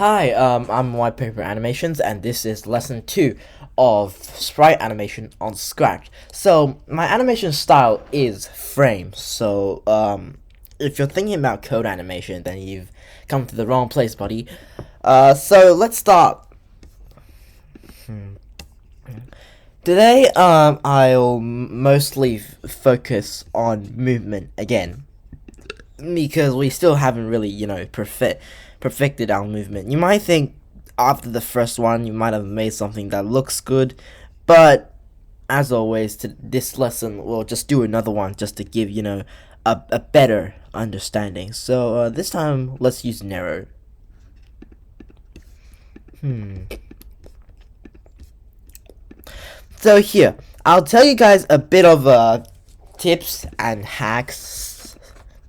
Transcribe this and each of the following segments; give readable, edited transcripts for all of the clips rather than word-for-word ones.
Hi, I'm White Paper Animations, and this is lesson 2 of sprite animation on Scratch. So, my animation style is frame. So, if you're thinking about code animation, then you've come to the wrong place, buddy. So let's start. Today, I'll mostly focus on movement again, because we still haven't really, perfected our movement. You might think after the first one, you might have made something that looks good, but as always, to this lesson, we'll just do another one just to give, a better understanding. So, this time, let's use Nero. So here, I'll tell you guys a bit of tips and hacks,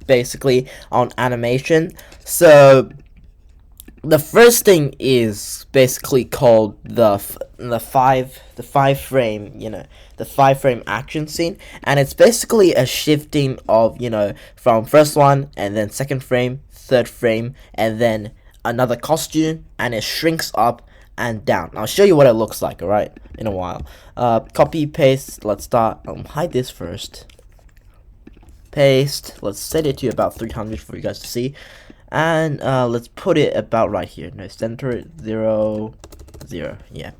basically, on animation. So the first thing is basically called the five frame, the 5 frame action scene, and it's basically a shifting of, from first one and then second frame, third frame, and then another costume, and it shrinks up and down. I'll show you what it looks like, alright, in a while. Copy, paste, let's start, hide this first. Paste, let's set it to about 300 for you guys to see. And let's put it about right here. No, center it 0, 0, yeah.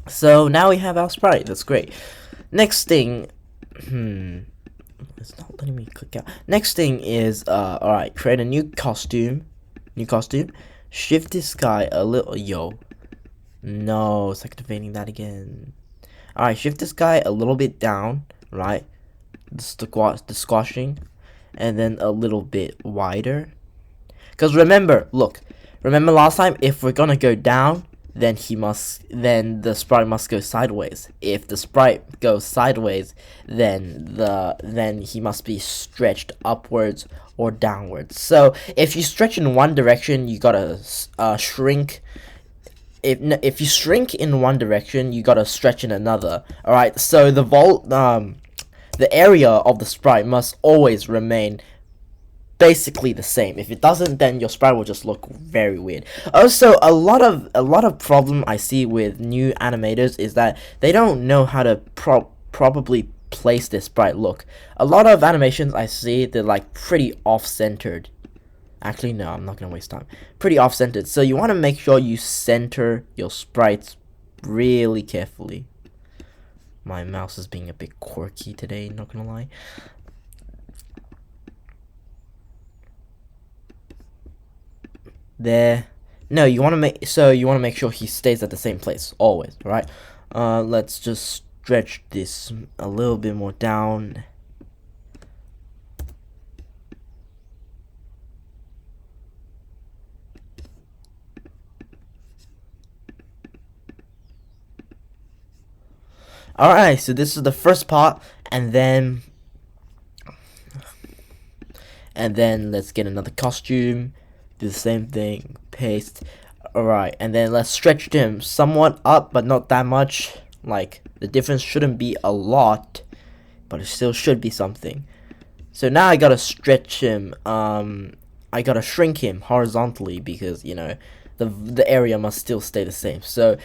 So now we have our sprite, that's great. Next thing, it's not letting me click out. Next thing is, alright, create a new costume. Shift this guy a little, no, it's activating that again. Alright, shift this guy a little bit down, right? The squashing, and then a little bit wider. Because remember last time, if we're gonna go down, then the sprite must go sideways. If the sprite goes sideways, then he must be stretched upwards or downwards. So if you stretch in one direction, you gotta shrink. If you shrink in one direction, you gotta stretch in another. All right. So the area of the sprite must always remain basically the same. If it doesn't, then your sprite will just look very weird. Also, a lot of problem I see with new animators is that they don't know how to probably place their sprite. Look, a lot of animations I see, they're like pretty off-centered. Actually, no, I'm not gonna waste time. Pretty off-centered. So you want to make sure you center your sprites really carefully. My mouse is being a bit quirky today, not gonna lie. There. No, you want to make sure he stays at the same place always, all right? Let's just stretch this a little bit more down. Alright, so this is the first part, and then let's get another costume, do the same thing, paste. Alright, and then let's stretch him somewhat up, but not that much. Like, the difference shouldn't be a lot, but it still should be something. So now I gotta stretch him, I gotta shrink him horizontally, because, the area must still stay the same. So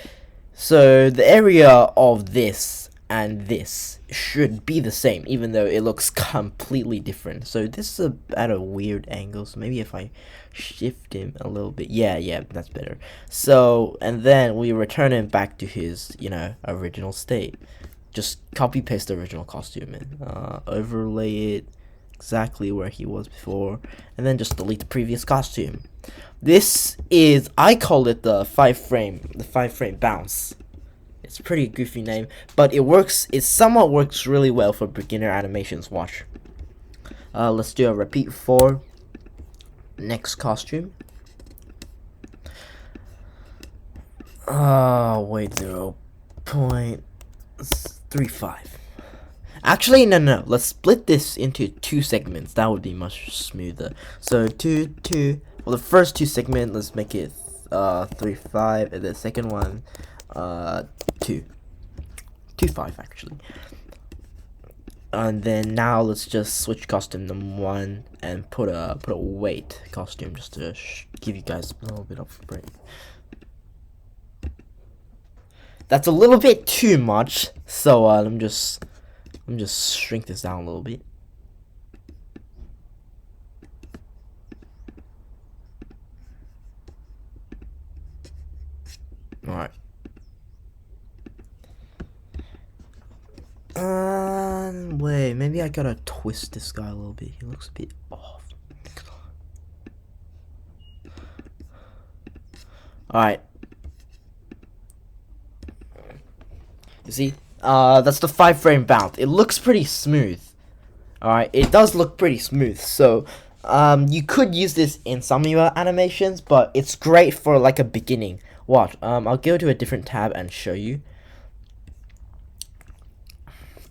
the area of this and this should be the same, even though it looks completely different. So this is at a weird angle, so maybe if I shift him a little bit, yeah, that's better. So, and then we return him back to his, original state. Just copy paste the original costume and overlay it exactly where he was before, and then just delete the previous costume. This is, I call it the 5 frame bounce. It's a pretty goofy name, but it somewhat works really well for beginner animations. Watch. Let's do a repeat for next costume. Wait, 0.35. Actually, no. Let's split this into 2 segments. That would be much smoother. So two. Well, the first 2 segments, let's make it 3.5, and the second one 2.5 actually. And then now let's just switch costume number 1 and put a weight costume just to give you guys a little bit of a break. That's a little bit too much, so let me just shrink this down a little bit. All right. Wait, maybe I gotta twist this guy a little bit. He looks a bit off. Alright. You see? That's the 5-frame bounce. It looks pretty smooth. Alright, it does look pretty smooth. So, you could use this in some of your animations, but it's great for like a beginning. Watch, I'll go to a different tab and show you.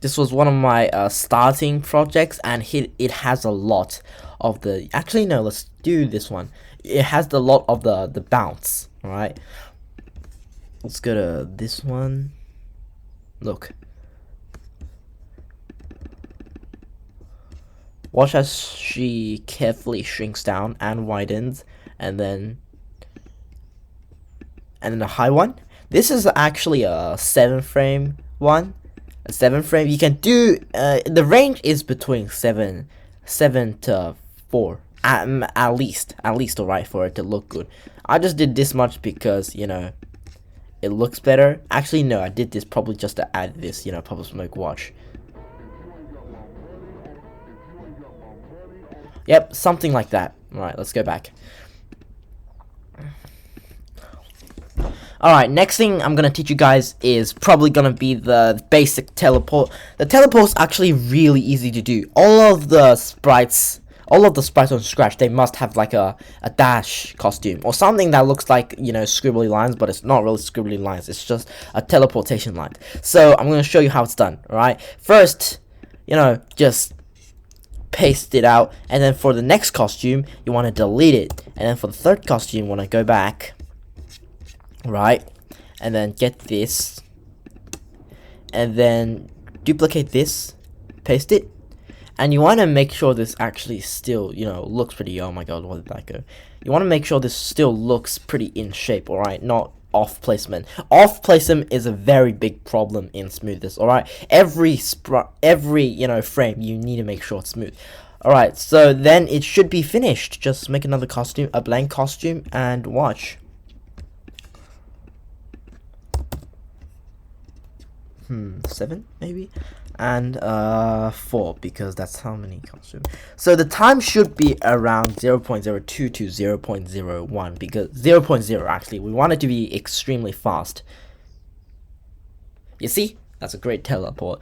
This was one of my starting projects, and it has a lot of the. Actually, no. Let's do this one. It has a lot of the bounce. All right. Let's go to this one. Look. Watch as she carefully shrinks down and widens, and then a high one. This is actually a 7-frame one. A 7-frame. You can do the range is between 7 to 4 at least, alright, for it to look good. I just did this much because, you know, it looks better. Actually, no, I did this probably just to add this, you know, Pop Up Smoke. Watch. Yep, something like that. Alright, let's go back. Alright, next thing I'm gonna teach you guys is probably gonna be the basic teleport. The teleport's actually really easy to do. All of the sprites on Scratch, they must have like a dash costume or something that looks like, you know, scribbly lines, but it's not really scribbly lines. It's just a teleportation line. So I'm gonna show you how it's done. Alright, first, you know, just paste it out, and then for the next costume, you want to delete it, and then for the third costume, you want to go back. Right, and then get this, and then duplicate this, paste it, and you want to make sure this actually still, you know, looks pretty. Oh my god, what did that go? You want to make sure this still looks pretty in shape. All right, not off placement. Off placement is a very big problem in smoothness. All right, every you know frame you need to make sure it's smooth. All right, so then it should be finished. Just make another costume, a blank costume, and watch. 7 maybe, and 4, because that's how many costumes. So the time should be around 0.02 to 0.01, because 0.0 actually we want it to be extremely fast. You see, that's a great teleport.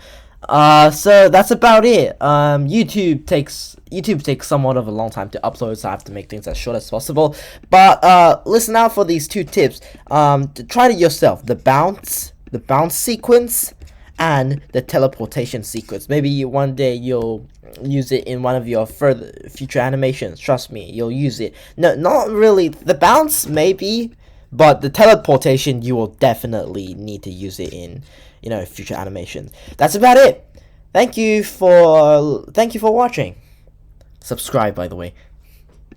So that's about it. YouTube takes somewhat of a long time to upload, so I have to make things as short as possible. But listen out for these 2 tips. Try it yourself. The bounce sequence and the teleportation sequence. Maybe one day you'll use it in one of your future animations. Trust me, you'll use it. No, not really. The bounce maybe, but the teleportation you will definitely need to use it in, you know, future animations. That's about it. Thank you for watching. Subscribe, by the way.